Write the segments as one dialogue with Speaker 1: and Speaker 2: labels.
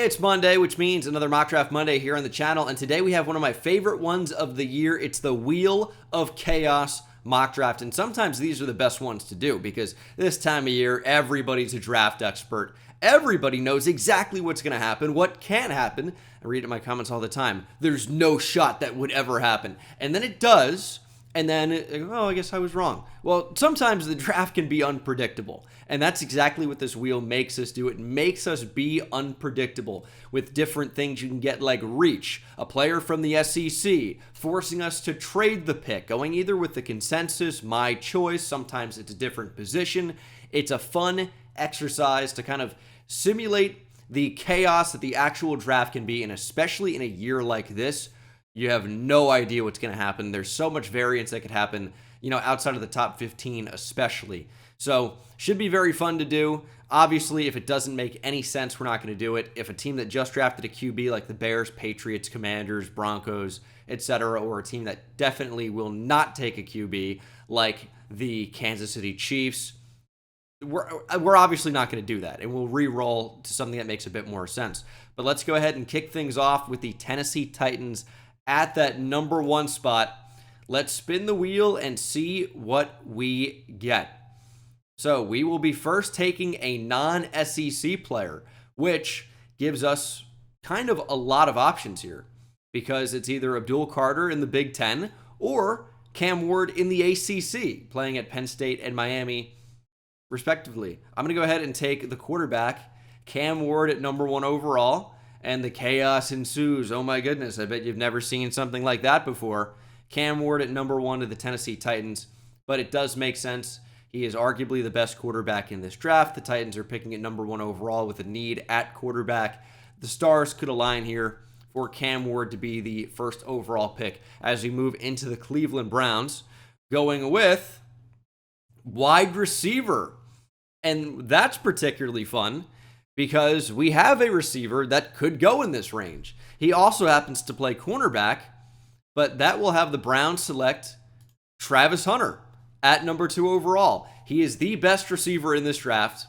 Speaker 1: It's Monday, which means another Mock Draft Monday here on the channel, and today we have one of my favorite ones of the year. It's the Wheel of Chaos mock draft, and sometimes these are the best ones to do because this time of year, everybody's a draft expert. Everybody knows exactly what's going to happen, what can happen. I read it in my comments all the time. There's no shot that would ever happen. And then it does, and then, oh, I guess I was wrong. Well, sometimes the draft can be unpredictable, and that's exactly what this wheel makes us do. It makes us be unpredictable with different things you can get, like reach, a player from the SEC, forcing us to trade the pick, going either with the consensus, my choice, sometimes it's a different position. It's a fun exercise to kind of simulate the chaos that the actual draft can be, and especially in a year like this, you have no idea what's going to happen. There's so much variance that could happen, outside of the top 15 especially. So, should be very fun to do. Obviously, if it doesn't make any sense, we're not going to do it. If a team that just drafted a QB like the Bears, Patriots, Commanders, Broncos, etc., or a team that definitely will not take a QB like the Kansas City Chiefs, we're obviously not going to do that, and we'll re-roll to something that makes a bit more sense. But let's go ahead and kick things off with the Tennessee Titans at that number 1 spot. Let's spin the wheel and see what we get. So we will be first taking a non-SEC player, which gives us kind of a lot of options here because it's either Abdul Carter in the Big Ten or Cam Ward in the ACC, playing at Penn State and Miami respectively. I'm going to go ahead and take the quarterback, Cam Ward, at number 1 overall, and the chaos ensues. Oh my goodness, I bet you've never seen something like that before. Cam Ward at number 1 to the Tennessee Titans, but it does make sense. He is arguably the best quarterback in this draft. The Titans are picking at number 1 overall with a need at quarterback. The stars could align here for Cam Ward to be the first overall pick as we move into the Cleveland Browns, going with wide receiver. And that's particularly fun because we have a receiver that could go in this range. He also happens to play cornerback, but that will have the Browns select Travis Hunter at number 2 overall. He is the best receiver in this draft.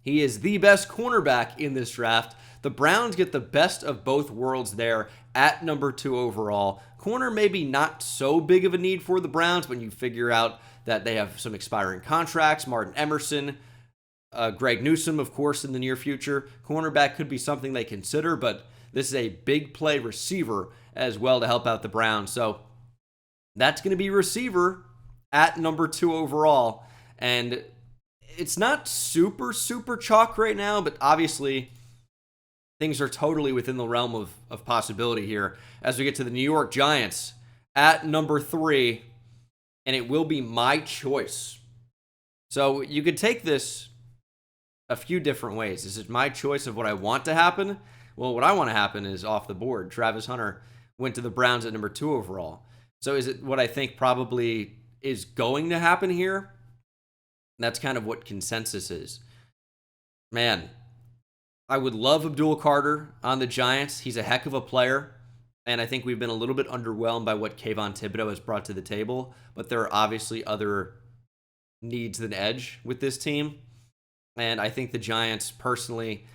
Speaker 1: He is the best cornerback in this draft. The Browns get the best of both worlds there at number 2 overall. Corner maybe not so big of a need for the Browns when you figure out that they have some expiring contracts. Martin Emerson, Greg Newsome, of course, in the near future. Cornerback could be something they consider, but this is a big play receiver as well to help out the Browns. So that's going to be receiver at number 2 overall. And it's not super chalk right now, but obviously things are totally within the realm of possibility here as we get to the New York Giants at number 3, and it will be my choice. So you could take this a few different ways. Is it my choice of what I want to happen? Well, what I want to happen is off the board. Travis Hunter went to the Browns at number 2 overall. So is it what I think probably is going to happen here? That's kind of what consensus is. Man, I would love Abdul Carter on the Giants. He's a heck of a player, and I think we've been a little bit underwhelmed by what Kayvon Thibodeau has brought to the table, but there are obviously other needs than edge with this team. And I think the Giants, personally,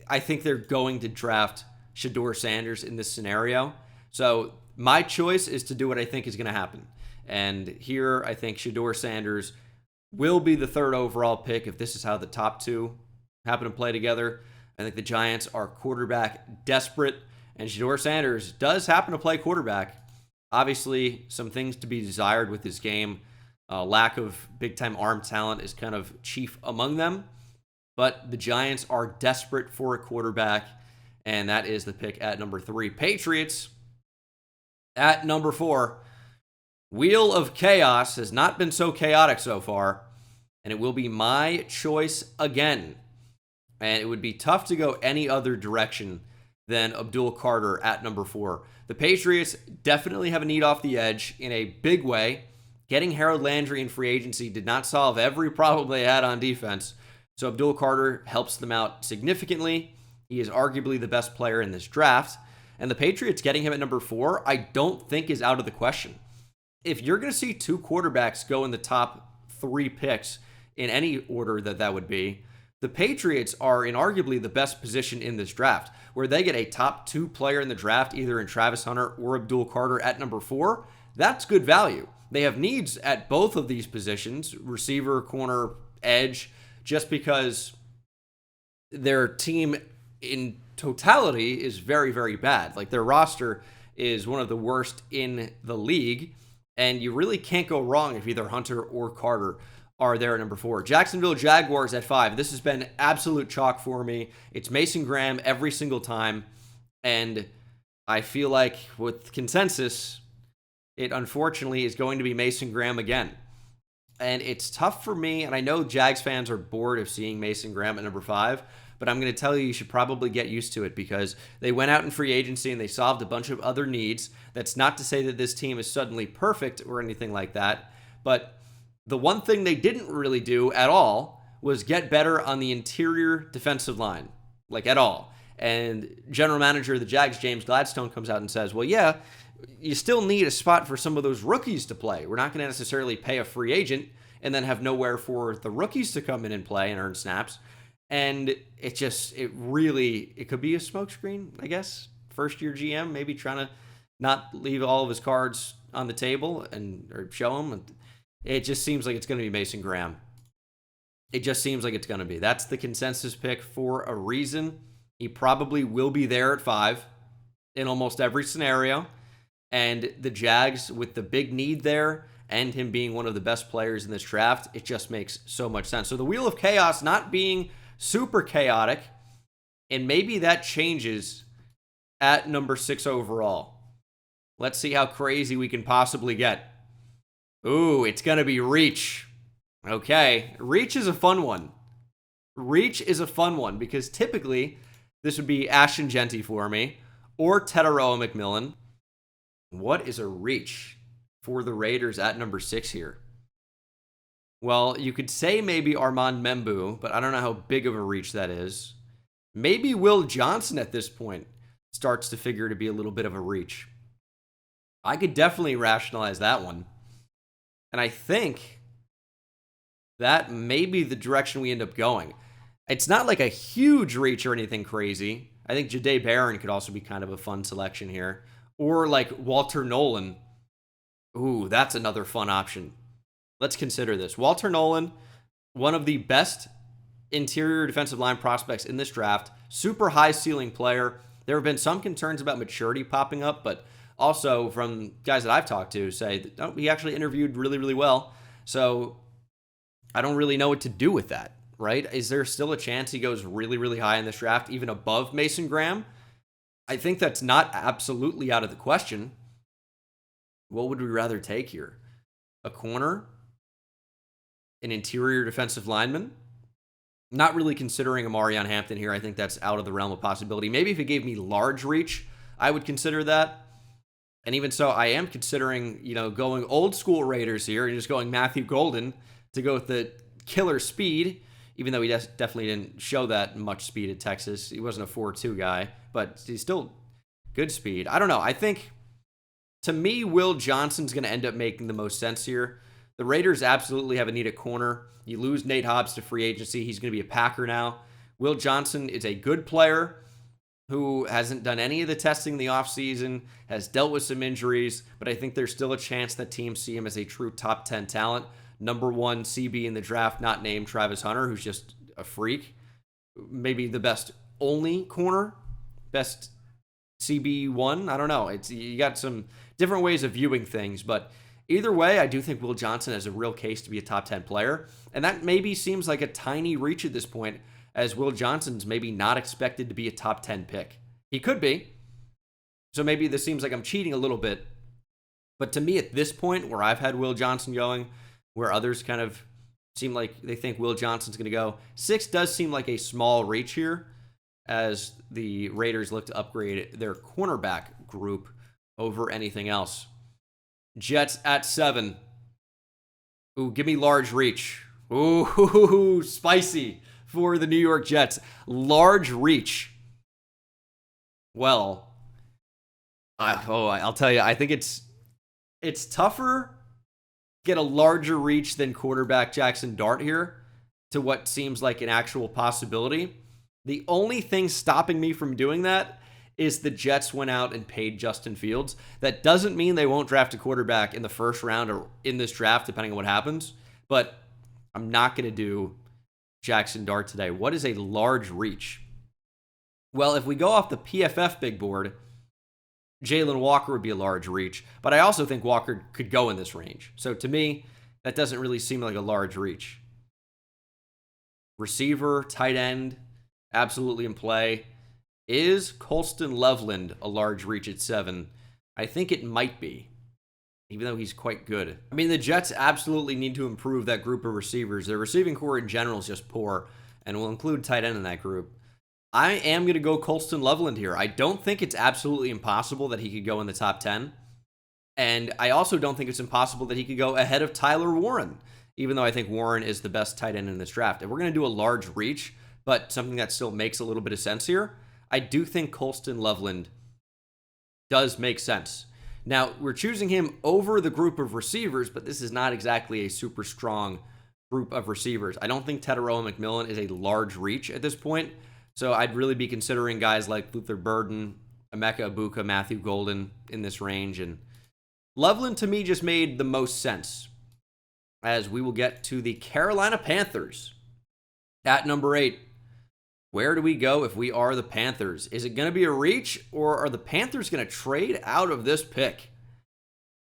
Speaker 1: I think they're going to draft Shedeur Sanders in this scenario. So my choice is to do what I think is going to happen. And here, I think Shedeur Sanders will be the 3rd overall pick if this is how the top 2 happen to play together. I think the Giants are quarterback desperate, and Shedeur Sanders does happen to play quarterback. Obviously, some things to be desired with his game. Lack of big-time arm talent is kind of chief among them. But the Giants are desperate for a quarterback, and that is the pick at number 3. Patriots at number 4. Wheel of Chaos has not been so chaotic so far, and it will be my choice again. And it would be tough to go any other direction than Abdul Carter at number 4. The Patriots definitely have a need off the edge in a big way. Getting Harold Landry in free agency did not solve every problem they had on defense, so Abdul Carter helps them out significantly. He is arguably the best player in this draft, and the Patriots getting him at number 4, I don't think is out of the question. If you're going to see 2 quarterbacks go in the top 3 picks in any order that would be, the Patriots are in arguably the best position in this draft, where they get a top 2 player in the draft, either in Travis Hunter or Abdul Carter at number 4. That's good value. They have needs at both of these positions, receiver, corner, edge, just because their team in totality is very, very bad. Like, their roster is one of the worst in the league, and you really can't go wrong if either Hunter or Carter are there at number 4. Jacksonville Jaguars at 5. This has been absolute chalk for me. It's Mason Graham every single time, and I feel like with consensus, it unfortunately is going to be Mason Graham again. And it's tough for me, and I know Jags fans are bored of seeing Mason Graham at number 5, but I'm going to tell you should probably get used to it, because they went out in free agency and they solved a bunch of other needs. That's not to say that this team is suddenly perfect or anything like that, but the one thing they didn't really do at all was get better on the interior defensive line, like at all. And general manager of the Jags, James Gladstone, comes out and says, well, yeah, you still need a spot for some of those rookies to play. We're not going to necessarily pay a free agent and then have nowhere for the rookies to come in and play and earn snaps. And it could be a smokescreen, I guess. First year GM, maybe trying to not leave all of his cards on the table or show them. It just seems like it's going to be Mason Graham. It just seems like it's going to be. That's the consensus pick for a reason. He probably will be there at 5 in almost every scenario. And the Jags, with the big need there and him being one of the best players in this draft, it just makes so much sense. So the Wheel of Chaos not being super chaotic, and maybe that changes at number 6 overall. Let's see how crazy we can possibly get. Ooh, it's going to be Reach. Okay, Reach is a fun one. Reach is a fun one because typically this would be Ashton Genty for me or Teteroa McMillan. What is a reach for the Raiders at number 6 here? Well, you could say maybe Armand Membu, but I don't know how big of a reach that is. Maybe Will Johnson at this point starts to figure to be a little bit of a reach. I could definitely rationalize that one. And I think that may be the direction we end up going. It's not like a huge reach or anything crazy. I think Jahdae Barron could also be kind of a fun selection here. Or like Walter Nolan. Ooh, that's another fun option. Let's consider this. Walter Nolan, one of the best interior defensive line prospects in this draft. Super high ceiling player. There have been some concerns about maturity popping up, but also from guys that I've talked to say that he actually interviewed really, really well. So I don't really know what to do with that, right? Is there still a chance he goes really, really high in this draft, even above Mason Graham? I think that's not absolutely out of the question. What would we rather take here? A corner? An interior defensive lineman? Not really considering a Marion Hampton here. I think that's out of the realm of possibility. Maybe if it gave me large reach, I would consider that. And even so, I am considering, going old school Raiders here and just going Matthew Golden to go with the killer speed, even though he definitely didn't show that much speed at Texas. He wasn't a 4.2 guy, but he's still good speed. I don't know. I think, to me, Will Johnson's going to end up making the most sense here. The Raiders absolutely have a need at corner. You lose Nate Hobbs to free agency. He's going to be a Packer now. Will Johnson is a good player who hasn't done any of the testing in the offseason, has dealt with some injuries, but I think there's still a chance that teams see him as a true top 10 talent. Number 1 CB in the draft, not named Travis Hunter, who's just a freak. Maybe the best only corner, best CB1. I don't know. You got some different ways of viewing things, but either way, I do think Will Johnson has a real case to be a top 10 player, and that maybe seems like a tiny reach at this point, as Will Johnson's maybe not expected to be a top 10 pick. He could be. So maybe this seems like I'm cheating a little bit. But to me, at this point, where I've had Will Johnson going, where others kind of seem like they think Will Johnson's going to go, 6 does seem like a small reach here, as the Raiders look to upgrade their cornerback group over anything else. Jets at 7. Ooh, give me large reach. Ooh, spicy for the New York Jets. Large reach. Well, I'll tell you, I think it's tougher to get a larger reach than quarterback Jackson Dart here. to what seems like an actual possibility. The only thing stopping me from doing that is the Jets went out and paid Justin Fields. That doesn't mean they won't draft a quarterback in the first round or in this draft, depending on what happens. But I'm not going to do Jackson Dart today. What is a large reach? Well, if we go off the PFF big board, Jalen Walker would be a large reach. But I also think Walker could go in this range. So to me, that doesn't really seem like a large reach. Receiver, tight end, absolutely in play. Is Colston Loveland a large reach at 7? I think it might be, even though he's quite good. I mean, the Jets absolutely need to improve that group of receivers. Their receiving core in general is just poor, and we'll include tight end in that group. I am going to go Colston Loveland here. I don't think it's absolutely impossible that he could go in the top 10. And I also don't think it's impossible that he could go ahead of Tyler Warren, even though I think Warren is the best tight end in this draft. If we're going to do a large reach, but something that still makes a little bit of sense here, I do think Colston Loveland does make sense. Now, we're choosing him over the group of receivers, but this is not exactly a super strong group of receivers. I don't think Teteroa McMillan is a large reach at this point, so I'd really be considering guys like Luther Burden, Emeka Ibuka, Matthew Golden in this range, and Loveland to me just made the most sense, as we will get to the Carolina Panthers at number 8. Where do we go if we are the Panthers? Is it going to be a reach, or are the Panthers going to trade out of this pick?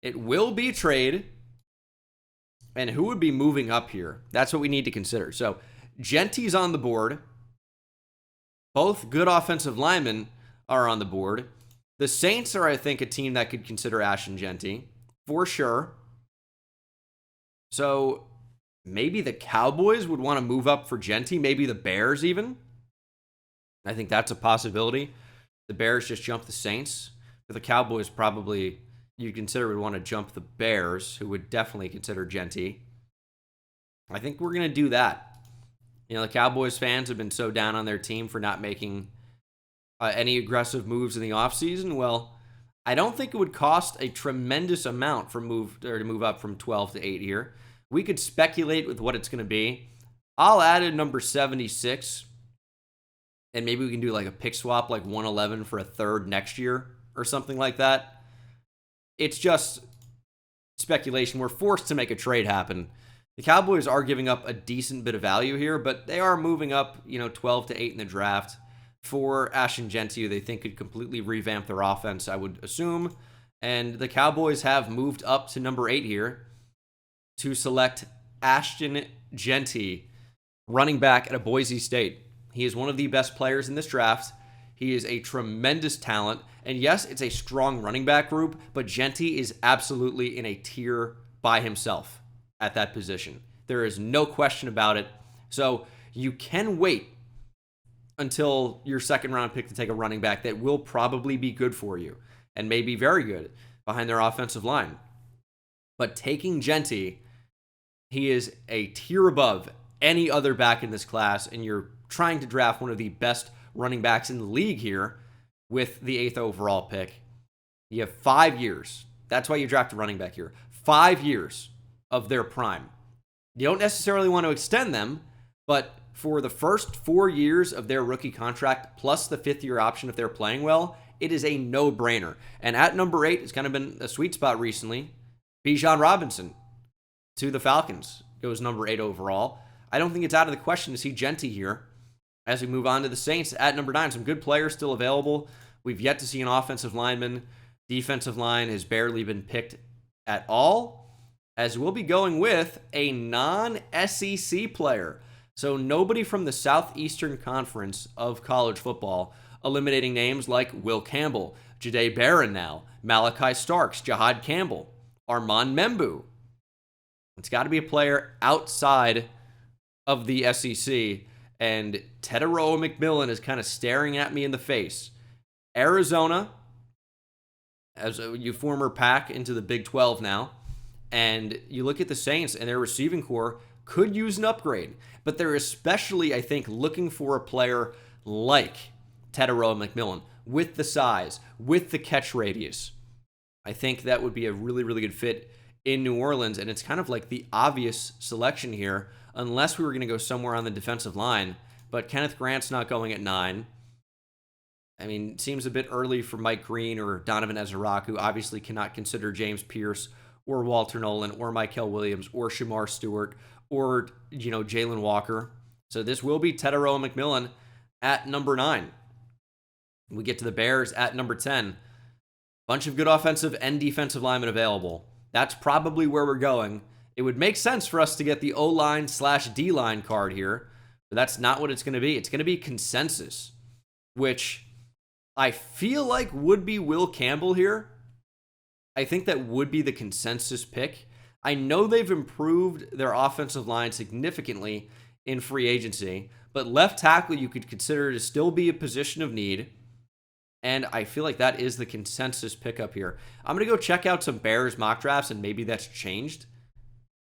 Speaker 1: It will be trade. And who would be moving up here? That's what we need to consider. So, Genty's on the board. Both good offensive linemen are on the board. The Saints are, I think, a team that could consider Ashton Genty, for sure. So, maybe the Cowboys would want to move up for Genty. Maybe the Bears even. I think that's a possibility. The Bears just jumped the Saints. But the Cowboys probably, you'd consider, would want to jump the Bears, who would definitely consider Genty. I think we're going to do that. You know, the Cowboys fans have been so down on their team for not making any aggressive moves in the offseason. Well, I don't think it would cost a tremendous amount to move up from 12 to 8 here. We could speculate with what it's going to be. I'll add a number 76. And maybe we can do like a pick swap, like 111 for a third next year or something like that. It's just speculation. We're forced to make a trade happen. The Cowboys are giving up a decent bit of value here, but they are moving up, 12 to 8 in the draft for Ashton Genty, who they think could completely revamp their offense, I would assume. And the Cowboys have moved up to number 8 here to select Ashton Genty, running back at Boise State. He is one of the best players in this draft. He is a tremendous talent. And yes, it's a strong running back group, but Genty is absolutely in a tier by himself at that position. There is no question about it. So you can wait until your second round pick to take a running back that will probably be good for you and may be very good behind their offensive line. But taking Genty, he is a tier above any other back in this class, and you're trying to draft one of the best running backs in the league here with the 8th overall pick. You have 5 years. That's why you draft a running back here. 5 years of their prime. You don't necessarily want to extend them, but for the first 4 years of their rookie contract, plus the 5th year option if they're playing well, it is a no-brainer. And at number 8, it's kind of been a sweet spot recently. Bijan Robinson to the Falcons goes number 8 overall. I don't think it's out of the question to see Genty here. As we move on to the Saints at number 9, some good players still available. We've yet to see an offensive lineman. Defensive line has barely been picked at all, as we'll be going with a non-SEC player. So nobody from the Southeastern Conference of college football, eliminating names like Will Campbell, Jahdae Barron now, Malachi Starks, Jahad Campbell, Armand Membu. It's got to be a player outside of the SEC. And Teteroa McMillan is kind of staring at me in the face. Arizona, as you former Pac into the Big 12 now, and you look at the Saints and their receiving core could use an upgrade, but they're especially, I think, looking for a player like Teteroa McMillan with the size, with the catch radius. I think that would be a really, really good fit in New Orleans, and it's kind of like the obvious selection here unless we were going to go somewhere on the defensive line. But Kenneth Grant's not going at 9. I mean, it seems a bit early for Mike Green or Donovan Ezeraku. Obviously cannot consider James Pierce or Walter Nolan or Mykel Williams or Shamar Stewart or, Jalen Walker. So this will be Tetairoa McMillan at number 9. We get to the Bears at number 10. Bunch of good offensive and defensive linemen available. That's probably where we're going. It would make sense for us to get the O-line/D-line card here, but that's not what it's going to be. It's going to be consensus, which I feel like would be Will Campbell here. I think that would be the consensus pick. I know they've improved their offensive line significantly in free agency, but left tackle you could consider to still be a position of need, and I feel like that is the consensus pickup here. I'm going to go check out some Bears mock drafts, and maybe that's changed,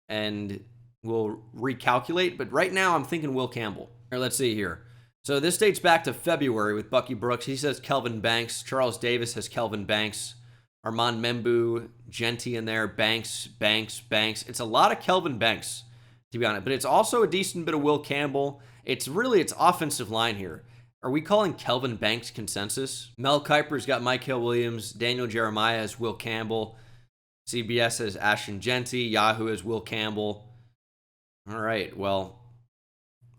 Speaker 1: and we'll recalculate, but right now I'm thinking Will Campbell. All right, let's see here. So this dates back to February with Bucky Brooks. He says Kelvin Banks. Charles Davis has Kelvin Banks. Armand Membu, Genty in there, Banks. It's a lot of Kelvin Banks, to be honest, but it's also a decent bit of Will Campbell. It's offensive line here. Are we calling Kelvin Banks consensus? Mel Kiper's got Mykel Williams. Daniel Jeremiah has Will Campbell. CBS has Ashton Genty. Yahoo has Will Campbell. All right, well,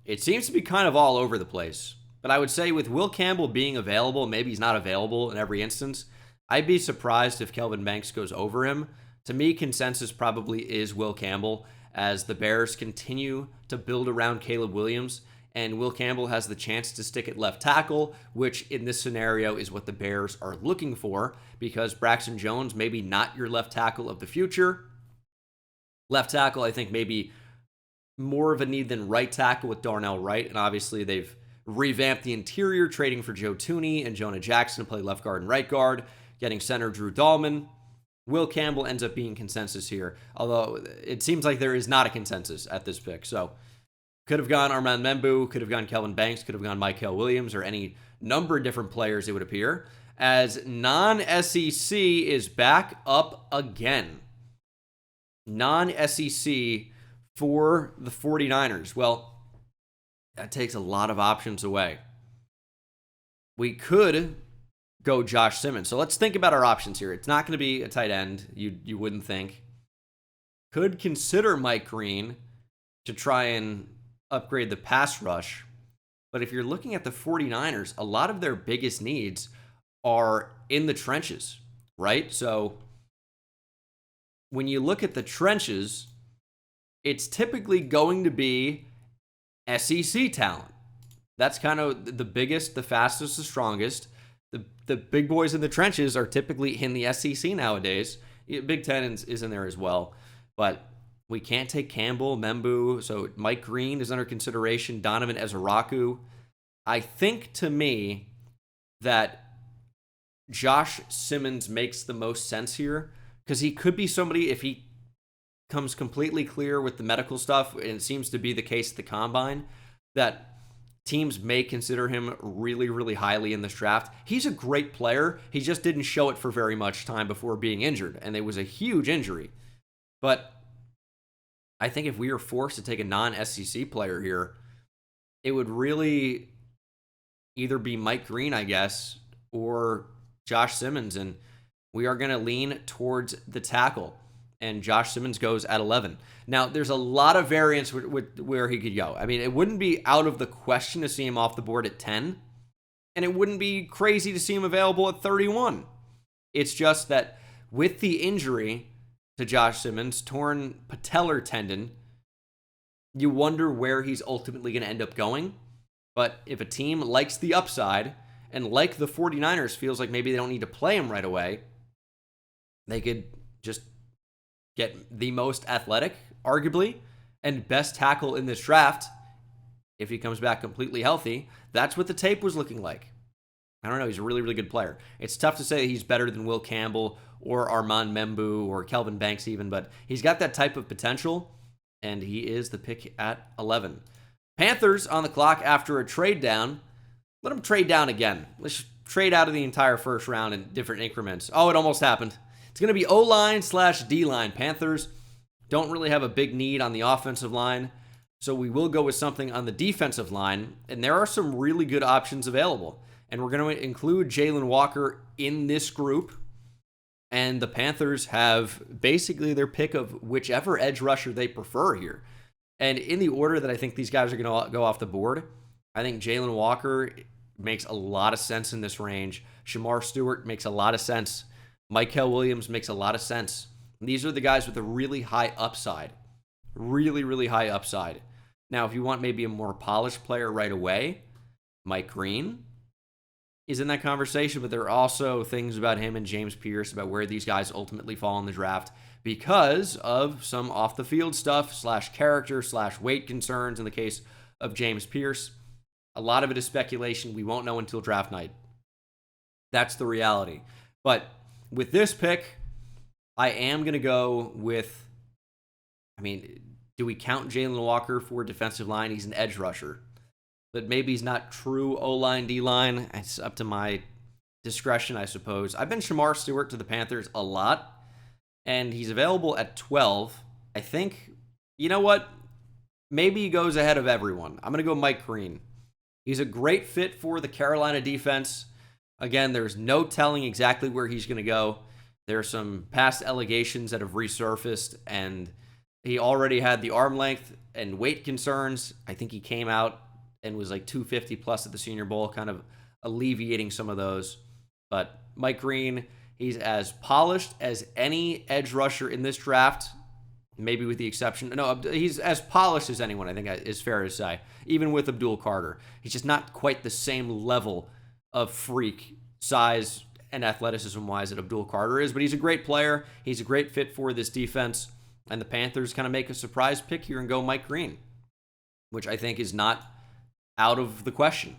Speaker 1: it seems to be kind of all over the place. But I would say with Will Campbell being available, maybe he's not available in every instance, I'd be surprised if Kelvin Banks goes over him. To me, consensus probably is Will Campbell as the Bears continue to build around Caleb Williams, and Will Campbell has the chance to stick at left tackle, which in this scenario is what the Bears are looking for, because Braxton Jones, maybe not your left tackle of the future. Left tackle, I think maybe more of a need than right tackle with Darnell Wright, and obviously they've revamped the interior, trading for Joe Thuney and Jonah Jackson to play left guard and right guard, getting center Drew Dahlman. Will Campbell ends up being consensus here, although it seems like there is not a consensus at this pick. So could have gone Armand Membu, could have gone Kelvin Banks, could have gone Mykel Williams, or any number of different players, it would appear, as non-SEC is back up again. Non-SEC for the 49ers. Well, that takes a lot of options away. We could go Josh Simmons. So let's think about our options here. It's not going to be a tight end, you wouldn't think. Could consider Mike Green to try and upgrade the pass rush. But if you're looking at the 49ers, a lot of their biggest needs are in the trenches, right? So when you look at the trenches, it's typically going to be SEC talent. That's kind of the biggest, the fastest, the strongest. The big boys in the trenches are typically in the SEC nowadays. Big Ten is in there as well. But we can't take Campbell, Membu, so Mike Green is under consideration, Donovan Ezeraku. I think, to me, that Josh Simmons makes the most sense here, because he could be somebody, if he comes completely clear with the medical stuff, and it seems to be the case at the Combine, that teams may consider him really, really highly in this draft. He's a great player. He just didn't show it for very much time before being injured, and it was a huge injury. But I think if we are forced to take a non-SEC player here, it would really either be Mike Green, I guess, or Josh Simmons, and we are going to lean towards the tackle, and Josh Simmons goes at 11. Now, there's a lot of variance with where he could go. I mean, it wouldn't be out of the question to see him off the board at 10, and it wouldn't be crazy to see him available at 31. It's just that with the injury to Josh Simmons, torn patellar tendon, you wonder where he's ultimately going to end up going. But if a team likes the upside, and like the 49ers feels like maybe they don't need to play him right away, they could just get the most athletic, arguably, and best tackle in this draft if he comes back completely healthy. That's what the tape was looking like. I don't know. He's a really, really good player. It's tough to say he's better than Will Campbell or Armand Membu or Kelvin Banks even, but he's got that type of potential, and he is the pick at 11. Panthers on the clock after a trade down. Let them trade down again. Let's trade out of the entire first round in different increments. Oh, it almost happened. It's going to be O-line/D-line. Panthers don't really have a big need on the offensive line, So we will go with something on the defensive line, and there are some really good options available. And we're going to include Jalen Walker in this group. And the Panthers have basically their pick of whichever edge rusher they prefer here. And in the order that I think these guys are going to go off the board, I think Jalen Walker makes a lot of sense in this range. Shamar Stewart makes a lot of sense. Mykel Williams makes a lot of sense. And these are the guys with a really high upside. Really, really high upside. Now, if you want maybe a more polished player right away, Mike Green is in that conversation, but there are also things about him and James Pierce about where these guys ultimately fall in the draft because of some off-the-field stuff / character / weight concerns in the case of James Pierce. A lot of it is speculation. We won't know until draft night. That's the reality. But with this pick, I am going to go with, do we count Jalen Walker for defensive line? He's an edge rusher. But maybe he's not true O-line, D-line. It's up to my discretion, I suppose. I've been Shamar Stewart to the Panthers a lot, and he's available at 12. I think, you know what? Maybe he goes ahead of everyone. I'm going to go Mike Green. He's a great fit for the Carolina defense. Again, there's no telling exactly where he's going to go. There are some past allegations that have resurfaced, and he already had the arm length and weight concerns. I think he came out and was like 250 plus at the Senior Bowl, kind of alleviating some of those. But Mike Green, he's as polished as any edge rusher in this draft, maybe with the exception. No, he's as polished as anyone, I think is fair to say, even with Abdul Carter. He's just not quite the same level of freak size and athleticism-wise that Abdul Carter is, but he's a great player. He's a great fit for this defense, and the Panthers kind of make a surprise pick here and go Mike Green, which I think is not out of the question.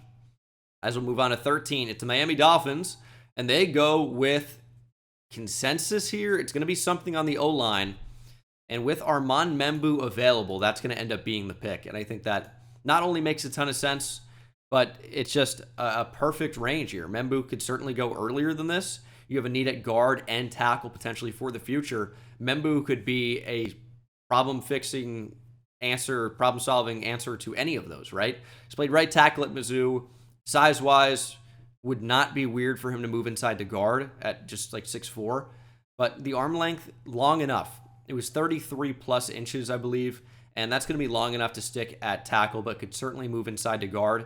Speaker 1: As we'll move on to 13, it's the Miami Dolphins, and they go with consensus here. It's going to be something on the O-line, and with Armand Membu available, that's going to end up being the pick, and I think that not only makes a ton of sense, but it's just a perfect range here. Membu could certainly go earlier than this. You have a need at guard and tackle potentially for the future. Membu could be a problem-solving answer to any of those, right? He's played right tackle at Mizzou. Size-wise, would not be weird for him to move inside to guard at just like 6'4", but the arm length, long enough. It was 33 plus inches, I believe, and that's going to be long enough to stick at tackle, but could certainly move inside to guard.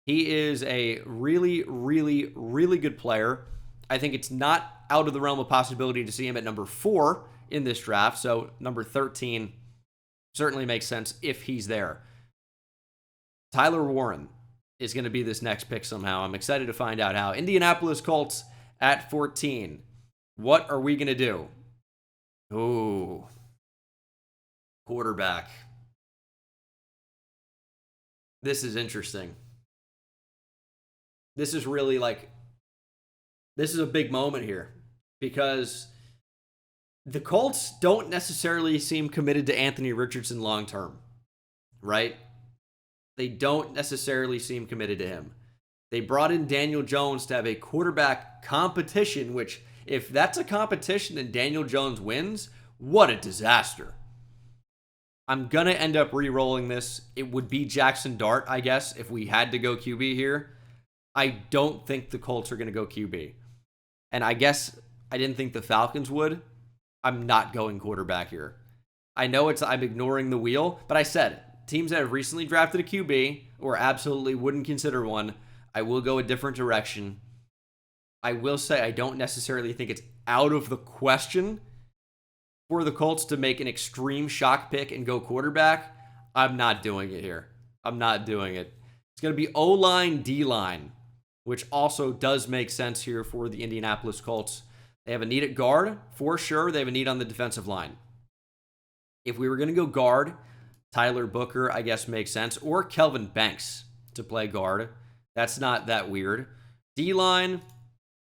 Speaker 1: He is a really, really, really good player. I think it's not out of the realm of possibility to see him at number 4 in this draft, so number 13 certainly makes sense if he's there. Tyler Warren is going to be this next pick somehow. I'm excited to find out how. Indianapolis Colts at 14. What are we going to do? Ooh. Quarterback. This is interesting. This is really this is a big moment here because the Colts don't necessarily seem committed to Anthony Richardson long term, right? They don't necessarily seem committed to him. They brought in Daniel Jones to have a quarterback competition, which if that's a competition and Daniel Jones wins, what a disaster. I'm going to end up re-rolling this. It would be Jackson Dart, I guess, if we had to go QB here. I don't think the Colts are going to go QB. And I guess I didn't think the Falcons would. I'm not going quarterback here. I know I'm ignoring the wheel, but I said teams that have recently drafted a QB or absolutely wouldn't consider one, I will go a different direction. I will say I don't necessarily think it's out of the question for the Colts to make an extreme shock pick and go quarterback. I'm not doing it here. I'm not doing it. It's going to be O-line, D-line, which also does make sense here for the Indianapolis Colts. They have a need at guard, for sure. They have a need on the defensive line. If we were going to go guard, Tyler Booker, I guess, makes sense. Or Kelvin Banks to play guard. That's not that weird. D-line,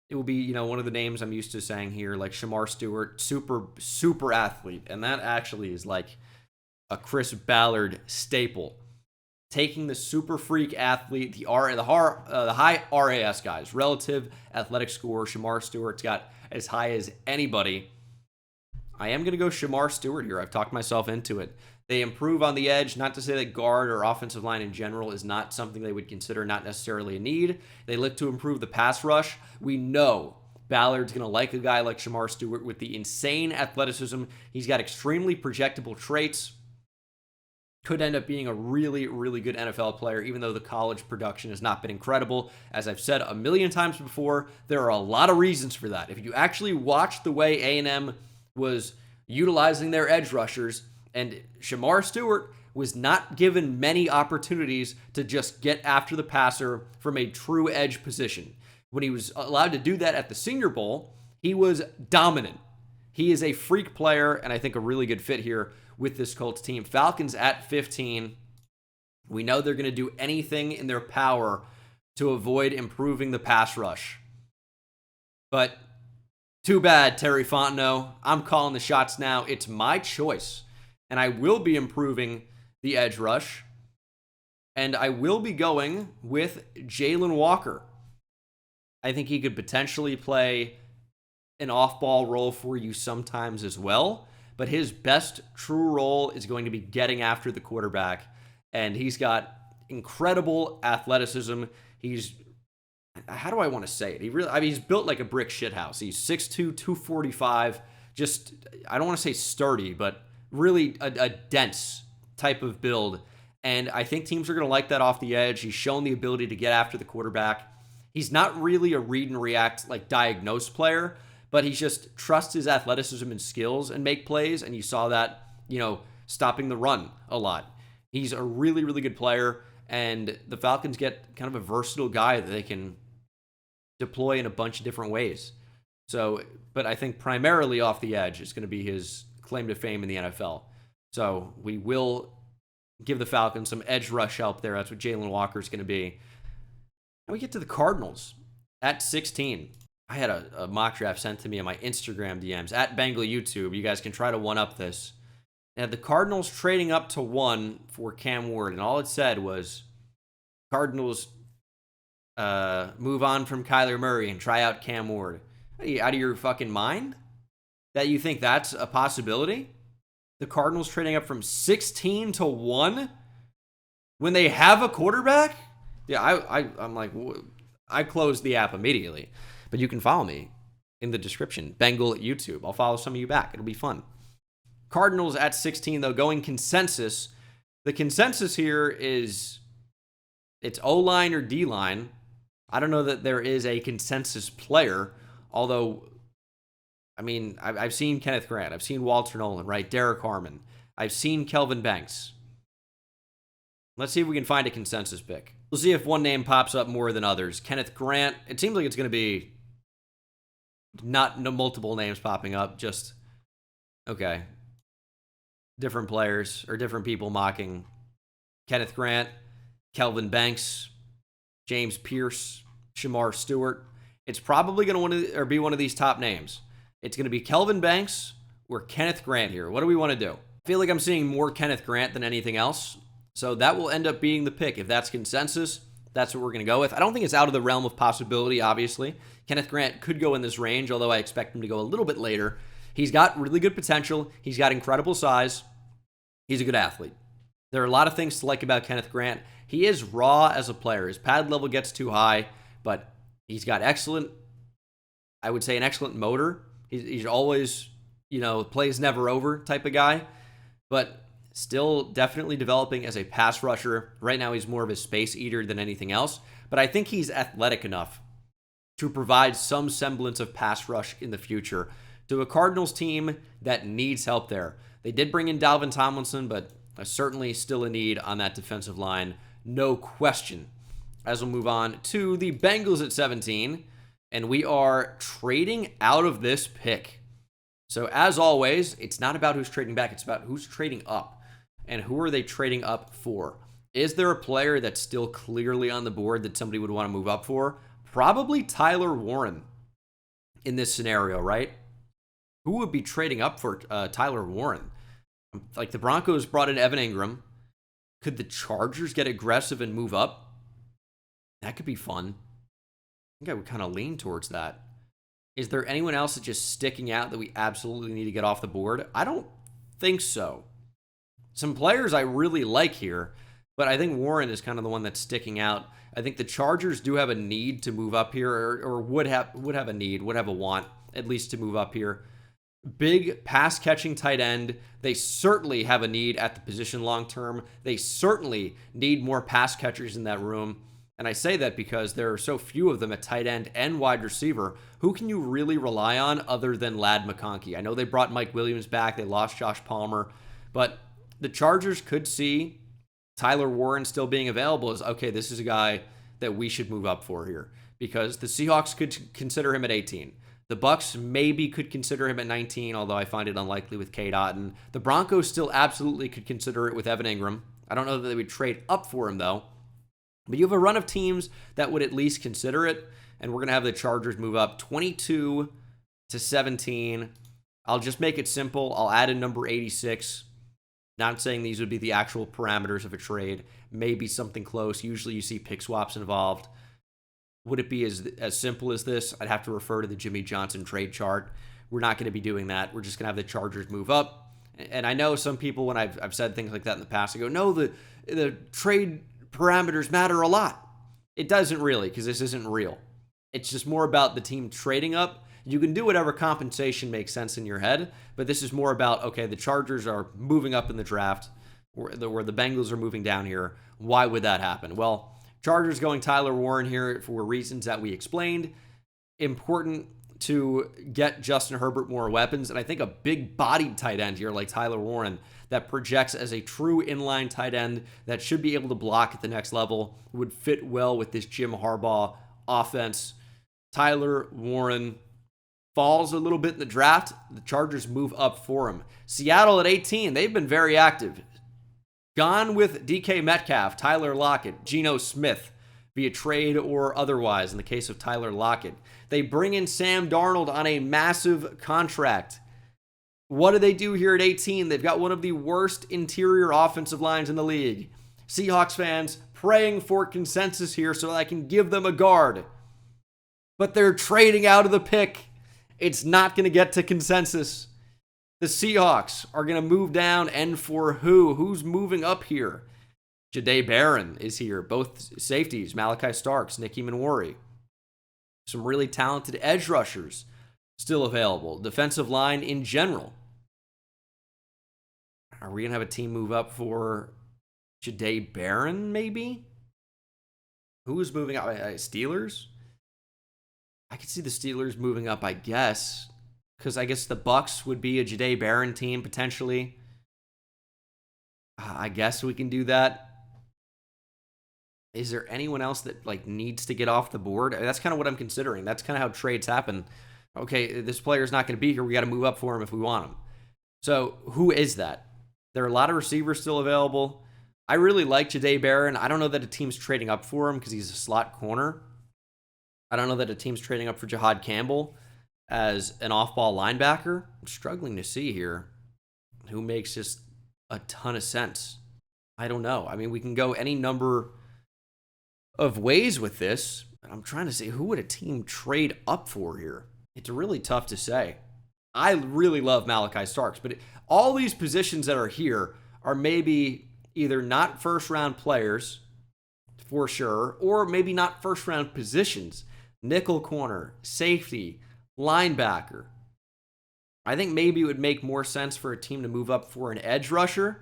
Speaker 1: it will be, one of the names I'm used to saying here, like Shamar Stewart, super athlete. And that actually is like a Chris Ballard staple. Taking the super freak athlete, the high RAS guys, relative athletic score. Shamar Stewart's got as high as anybody. I am going to go Shamar Stewart here. I've talked myself into it. They improve on the edge. Not to say that guard or offensive line in general is not something they would consider not necessarily a need. They look to improve the pass rush. We know Ballard's going to like a guy like Shamar Stewart with the insane athleticism. He's got extremely projectable traits. Could end up being a really, really good NFL player, even though the college production has not been incredible. As I've said a million times before, there are a lot of reasons for that. If you actually watch the way A&M was utilizing their edge rushers, and Shamar Stewart was not given many opportunities to just get after the passer from a true edge position. When he was allowed to do that at the Senior Bowl, he was dominant. He is a freak player, and I think a really good fit here with this Colts team. Falcons at 15. We know they're going to do anything in their power to avoid improving the pass rush. But too bad, Terry Fontenot. I'm calling the shots now. It's my choice. And I will be improving the edge rush. And I will be going with Jalen Walker. I think he could potentially play an off-ball role for you sometimes as well. But his best true role is going to be getting after the quarterback. And he's got incredible athleticism. How do I want to say it? He's built like a brick shithouse. He's 6'2", 245. Just, I don't want to say sturdy, but really a dense type of build. And I think teams are going to like that off the edge. He's shown the ability to get after the quarterback. He's not really a read and react, like diagnose player, but he just trusts his athleticism and skills and make plays. And you saw that, stopping the run a lot. He's a really, really good player. And the Falcons get kind of a versatile guy that they can deploy in a bunch of different ways. But I think primarily off the edge is going to be his claim to fame in the NFL. So we will give the Falcons some edge rush help there. That's what Jalen Walker is going to be. And we get to the Cardinals at 16. I had a mock draft sent to me on my Instagram DMs at Bengal YouTube. You guys can try to one-up this. And the Cardinals trading up to 1 for Cam Ward. And all it said was, Cardinals move on from Kyler Murray and try out Cam Ward. Are you out of your fucking mind? That you think that's a possibility? The Cardinals trading up from 16 to 1 when they have a quarterback? Yeah, I'm like, I closed the app immediately. But you can follow me in the description. Bengal at YouTube. I'll follow some of you back. It'll be fun. Cardinals at 16, though, going consensus. The consensus here is it's O-line or D-line. I don't know that there is a consensus player, although, I've seen Kenneth Grant. I've seen Walter Nolan, right? Derek Harmon. I've seen Kelvin Banks. Let's see if we can find a consensus pick. We'll see if one name pops up more than others. Kenneth Grant, it seems like it's going to be not multiple names popping up, just, okay, different players or different people mocking Kenneth Grant, Kelvin Banks, James Pierce, Shamar Stewart. It's probably going to be one of these top names. It's going to be Kelvin Banks or Kenneth Grant here. What do we want to do? I feel like I'm seeing more Kenneth Grant than anything else. So that will end up being the pick. If that's consensus, that's what we're going to go with. I don't think it's out of the realm of possibility, obviously. Kenneth Grant could go in this range, although I expect him to go a little bit later. He's got really good potential. He's got incredible size. He's a good athlete. There are a lot of things to like about Kenneth Grant. He is raw as a player. His pad level gets too high, but he's got excellent, I would say an excellent motor. He's always, plays never over type of guy, but still definitely developing as a pass rusher. Right now, he's more of a space eater than anything else, but I think he's athletic enough to provide some semblance of pass rush in the future to a Cardinals team that needs help there. They did bring in Dalvin Tomlinson, but certainly still a need on that defensive line, no question. As we'll move on to the Bengals at 17, and we are trading out of this pick. So as always, it's not about who's trading back, it's about who's trading up. And who are they trading up for? Is there a player that's still clearly on the board that somebody would want to move up for? Probably Tyler Warren in this scenario, right? Who would be trading up for Tyler Warren? Like the Broncos brought in Evan Ingram. Could the Chargers get aggressive and move up? That could be fun. I think I would kind of lean towards that. Is there anyone else that's just sticking out that we absolutely need to get off the board? I don't think so. some players I really like here, but I think Warren is kind of the one that's sticking out. I think the Chargers do have a need to move up here, or would have a want at least to move up here. Big pass catching tight end. They certainly have a need at the position long term. They certainly need more pass catchers in that room. And I say that because there are so few of them at tight end and wide receiver. Who can you really rely on other than Ladd McConkey? I know they brought Mike Williams back. They lost Josh Palmer. But the Chargers could see Tyler Warren still being available as, okay, this is a guy that we should move up for here. Because the Seahawks could consider him at 18. The Bucks maybe could consider him at 19, although I find it unlikely with Cade Otton. The Broncos still absolutely could consider it with Evan Ingram. I don't know that they would trade up for him, though. But you have a run of teams that would at least consider it, and we're going to have the Chargers move up 22 to 17. I'll just make it simple. I'll add in number 86. Not saying these would be the actual parameters of a trade. Maybe something close. Usually you see pick swaps involved. Would it be as simple as this? I'd have to refer to the Jimmy Johnson trade chart. We're not going to be doing that. We're just going to have the Chargers move up. And I know some people, when I've said things like that in the past, they go, no, the trade parameters matter a lot. It doesn't really, because this isn't real. It's just more about the team trading up. You can do whatever compensation makes sense in your head, but this is more about, okay, the Chargers are moving up in the draft, where the Bengals are moving down here. Why would that happen? Well, Chargers going Tyler Warren here for reasons that we explained. Important to get Justin Herbert more weapons, and I think a big-bodied tight end here like Tyler Warren that projects as a true inline tight end that should be able to block at the next level would fit well with this Jim Harbaugh offense. Tyler Warren falls a little bit in the draft. The Chargers move up for him. Seattle at 18, they've been very active. Gone with DK Metcalf, Tyler Lockett, Geno Smith via trade or otherwise in the case of Tyler Lockett. They bring in Sam Darnold on a massive contract. What do they do here at 18? They've got one of the worst interior offensive lines in the league. Seahawks fans praying for consensus here so that I can give them a guard. But they're trading out of the pick. It's not going to get to consensus. The Seahawks are going to move down, and for who? Who's moving up here? Jahdae Barron is here. Both safeties, Malachi Starks, Nicky Manwari. Some really talented edge rushers still available. Defensive line in general. Are we going to have a team move up for Jahdae Barron, maybe? Who's moving up? Steelers? I could see the Steelers moving up, I guess. Because I guess the Bucks would be a Jahdae Barron team, potentially. I guess we can do that. Is there anyone else that needs to get off the board? That's kind of what I'm considering. That's kind of how trades happen. Okay, this player's not going to be here. We got to move up for him if we want him. So who is that? There are a lot of receivers still available. I really like Jahdae Barron. I don't know that a team's trading up for him because he's a slot corner. I don't know that a team's trading up for Jahad Campbell as an off-ball linebacker. I'm struggling to see here who makes just a ton of sense. I don't know. I mean, we can go any number of ways with this. I'm trying to say, who would a team trade up for here? It's really tough to say. I really love Malachi Starks, but all these positions that are here are maybe either not first-round players for sure, or maybe not first-round positions. Nickel corner, safety, linebacker. I think maybe it would make more sense for a team to move up for an edge rusher.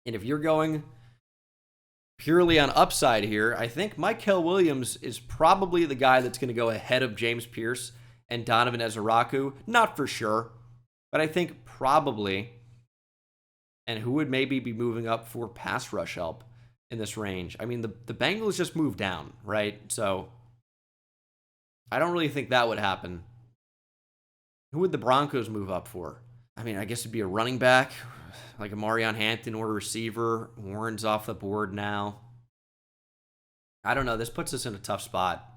Speaker 1: And if you're going purely on upside here, I think Mykel Williams is probably the guy that's going to go ahead of James Pierce and Donovan Ezeraku. Not for sure, but I think probably. And who would maybe be moving up for pass rush help in this range? I mean, the Bengals just moved down, right? So I don't really think that would happen. Who would the Broncos move up for? I mean, I guess it'd be a running back, like a Marion Hampton, or a receiver. Warren's off the board now. I don't know. This puts us in a tough spot.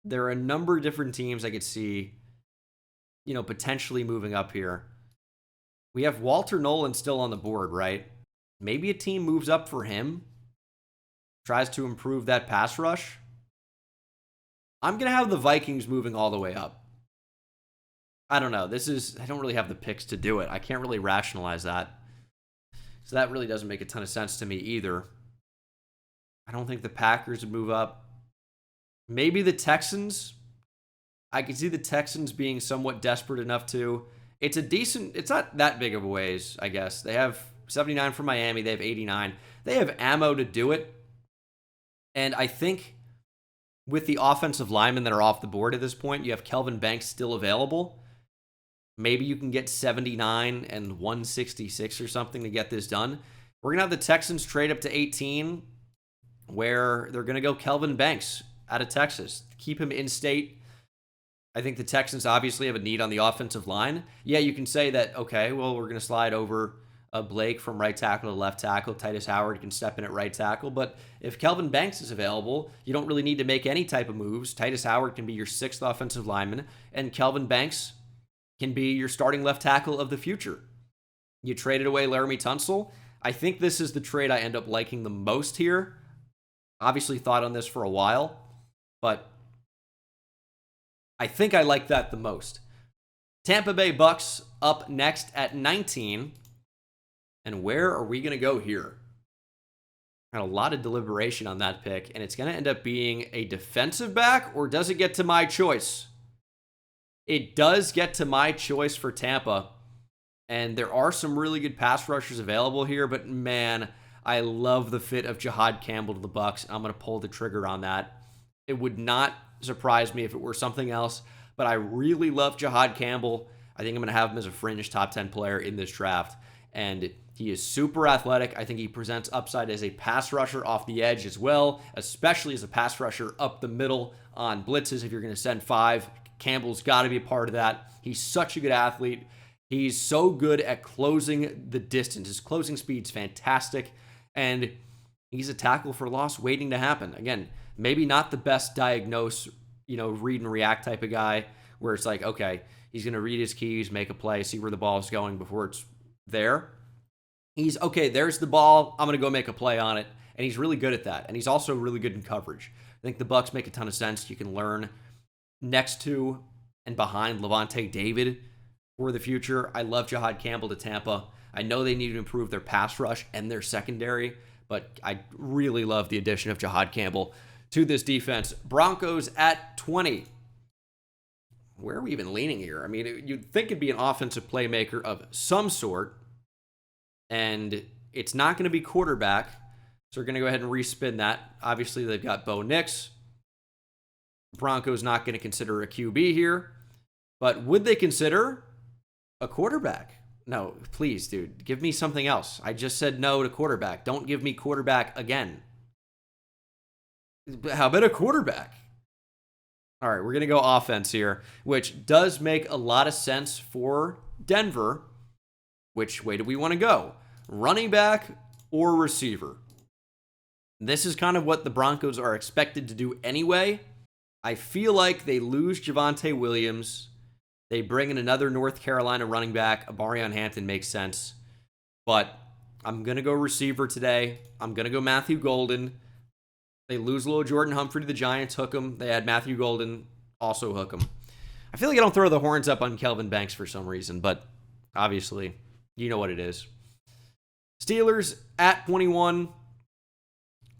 Speaker 1: There are a number of different teams I could see, potentially moving up here. We have Walter Nolan still on the board, right? Maybe a team moves up for him, tries to improve that pass rush. I'm going to have the Vikings moving all the way up. I don't know. I don't really have the picks to do it. I can't really rationalize that. So that really doesn't make a ton of sense to me either. I don't think the Packers would move up. Maybe the Texans. I could see the Texans being somewhat desperate enough to. It's a decent, it's not that big of a ways, I guess. They have 79 for Miami. They have 89. They have ammo to do it. And I think with the offensive linemen that are off the board at this point, you have Kelvin Banks still available. Maybe you can get 79 and 166 or something to get this done. We're going to have the Texans trade up to 18, where they're going to go Kelvin Banks out of Texas. Keep him in state. I think the Texans obviously have a need on the offensive line. Yeah, you can say that, okay, well, we're going to slide over Blake from right tackle to left tackle. Titus Howard can step in at right tackle. But if Kelvin Banks is available, you don't really need to make any type of moves. Titus Howard can be your 6th offensive lineman, and Kelvin Banks can be your starting left tackle of the future. You traded away Laramie Tunsil. I think this is the trade I end up liking the most here. Obviously thought on this for a while, but I think I like that the most. Tampa Bay Bucks up next at 19. And where are we going to go here? Got a lot of deliberation on that pick, and it's going to end up being a defensive back, or does it get to my choice? It does get to my choice for Tampa, and there are some really good pass rushers available here, but man, I love the fit of Jihad Campbell to the Bucks. I'm going to pull the trigger on that. It would not surprise me if it were something else, but I really love Jihad Campbell. I think I'm going to have him as a fringe top 10 player in this draft, and he is super athletic. I think he presents upside as a pass rusher off the edge as well, especially as a pass rusher up the middle on blitzes. If you're going to send 5, Campbell's got to be a part of that. He's such a good athlete. He's so good at closing the distance. His closing speed's fantastic, and he's a tackle for loss waiting to happen. Again, maybe not the best diagnose, read and react type of guy where it's like, okay, he's going to read his keys, make a play, see where the ball is going before it's there. He's, okay, there's the ball, I'm going to go make a play on it, and he's really good at that, and he's also really good in coverage. I think the Bucs make a ton of sense. You can learn next to and behind Levante David for the future. I love Jihad Campbell to Tampa. I know they need to improve their pass rush and their secondary, but I really love the addition of Jihad Campbell to this defense. Broncos at 20. Where are we even leaning here? I mean, you'd think it'd be an offensive playmaker of some sort, and it's not going to be quarterback, so we're going to go ahead and respin that. Obviously, they've got Bo Nix. Broncos not going to consider a QB here, but would they consider a quarterback? No, please, dude, give me something else. I just said no to quarterback. Don't give me quarterback again. How about a quarterback? All right, we're going to go offense here, which does make a lot of sense for Denver. Which way do we want to go? Running back or receiver? This is kind of what the Broncos are expected to do anyway. I feel like they lose Javonte Williams. They bring in another North Carolina running back. Abarion Hampton makes sense. But I'm going to go receiver today. I'm going to go Matthew Golden. They lose little Jordan Humphrey to the Giants, hook him. They add Matthew Golden, also hook him. I feel like I don't throw the horns up on Kelvin Banks for some reason, but obviously, you know what it is. Steelers at 21.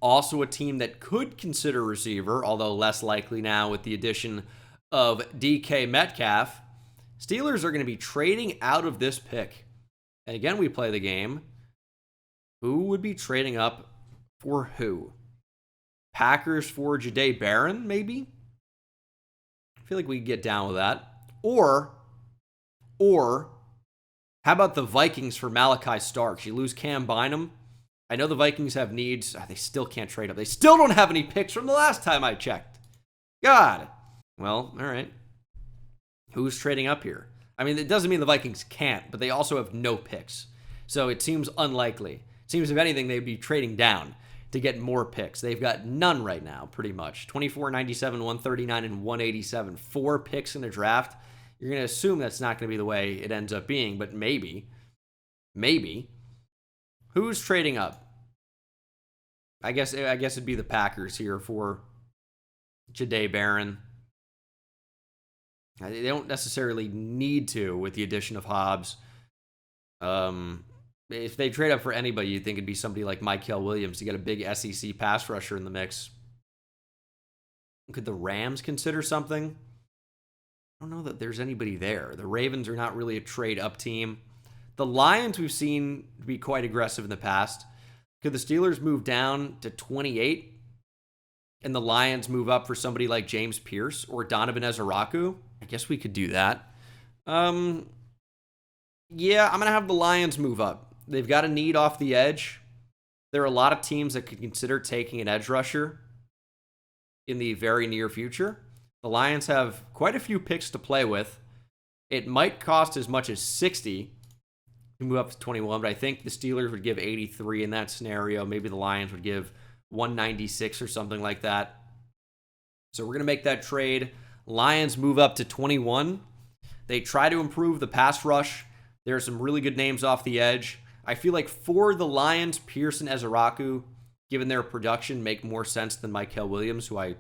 Speaker 1: Also a team that could consider receiver, although less likely now with the addition of DK Metcalf. Steelers are going to be trading out of this pick. And again, we play the game. Who would be trading up for who? Packers for Jahdae Barron, maybe? I feel like we could get down with that. Or, how about the Vikings for Malachi Starks? You lose Cam Bynum. I know the Vikings have needs. They still can't trade up. They still don't have any picks from the last time I checked. God. Well, all right. Who's trading up here? I mean, it doesn't mean the Vikings can't, but they also have no picks. So it seems unlikely. It seems, if anything, they'd be trading down to get more picks. They've got none right now, pretty much. 24, 97, 139, and 187. 4 picks in the draft. You're going to assume that's not going to be the way it ends up being, but maybe. Maybe. Who's trading up? I guess it'd be the Packers here for Jahdae Barron. They don't necessarily need to with the addition of Hobbs. If they trade up for anybody, you'd think it'd be somebody like Mykel Williams. You got a big SEC pass rusher in the mix. Could the Rams consider something? I don't know that there's anybody there. The Ravens are not really a trade-up team. The Lions we've seen be quite aggressive in the past. Could the Steelers move down to 28 and the Lions move up for somebody like James Pierce or Donovan Ezaraku? I guess we could do that. Yeah, I'm going to have the Lions move up. They've got a need off the edge. There are a lot of teams that could consider taking an edge rusher in the very near future. The Lions have quite a few picks to play with. It might cost as much as 60 to move up to 21, but I think the Steelers would give 83 in that scenario. Maybe the Lions would give 196 or something like that. So we're going to make that trade. Lions move up to 21. They try to improve the pass rush. There are some really good names off the edge. I feel like for the Lions, Pierce and Ezaraku, given their production, make more sense than Mykel Williams, who I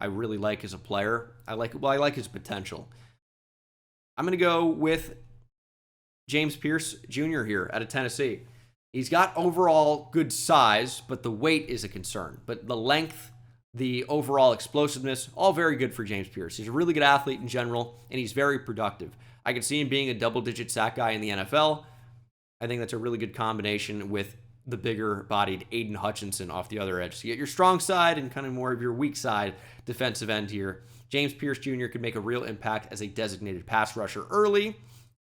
Speaker 1: really like as a player. I like his potential. I'm going to go with James Pierce Jr. here out of Tennessee. He's got overall good size, but the weight is a concern. But the length, the overall explosiveness, all very good for James Pierce. He's a really good athlete in general, and he's very productive. I could see him being a double-digit sack guy in the NFL. I think that's a really good combination with the bigger-bodied Aiden Hutchinson off the other edge. So you get your strong side and kind of more of your weak side defensive end here. James Pierce Jr. could make a real impact as a designated pass rusher early.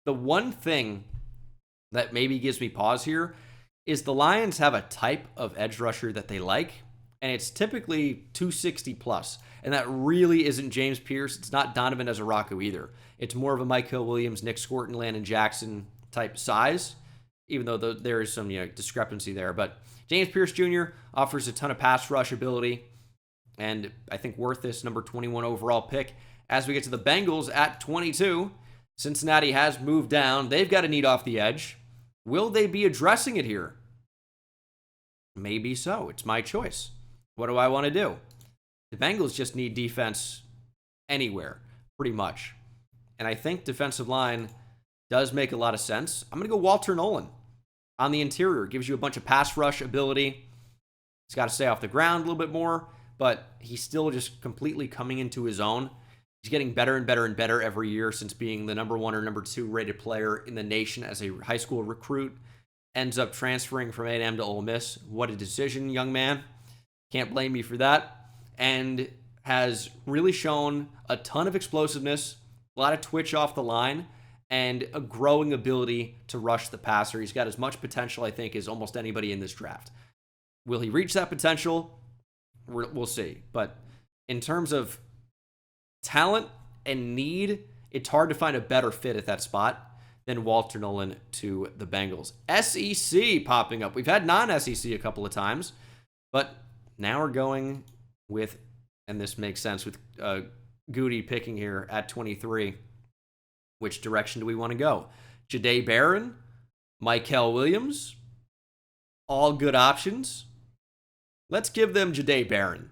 Speaker 1: The one thing that maybe gives me pause here is the Lions have a type of edge rusher that they like, and it's typically 260 plus. And that really isn't James Pierce. It's not Donovan Ezaraku either. It's more of a Mykel Williams, Nick Scorton, Landon Jackson type size, even though there is some discrepancy there. But James Pierce Jr. offers a ton of pass rush ability, and I think worth this number 21 overall pick. As we get to the Bengals at 22, Cincinnati has moved down. They've got a need off the edge. Will they be addressing it here? Maybe so. It's my choice. What do I want to do? The Bengals just need defense anywhere, pretty much. And I think defensive line does make a lot of sense. I'm going to go Walter Nolan on the interior. Gives you a bunch of pass rush ability. He's got to stay off the ground a little bit more, but he's still just completely coming into his own. He's getting better and better and better every year since being the number 1 or number 2 rated player in the nation as a high school recruit. Ends up transferring from A&M to Ole Miss. What a decision, young man. Can't blame you for that. And has really shown a ton of explosiveness, a lot of twitch off the line, and a growing ability to rush the passer. He's got as much potential, I think, as almost anybody in this draft. Will he reach that potential? We'll see. But in terms of talent and need, it's hard to find a better fit at that spot than Walter Nolan to the Bengals. SEC popping up. We've had non-SEC a couple of times, but now we're going with, and this makes sense with Goody picking here at 23. Which direction do we want to go? Jahdae Barron, Mykel Williams, all good options. Let's give them Jahdae Barron.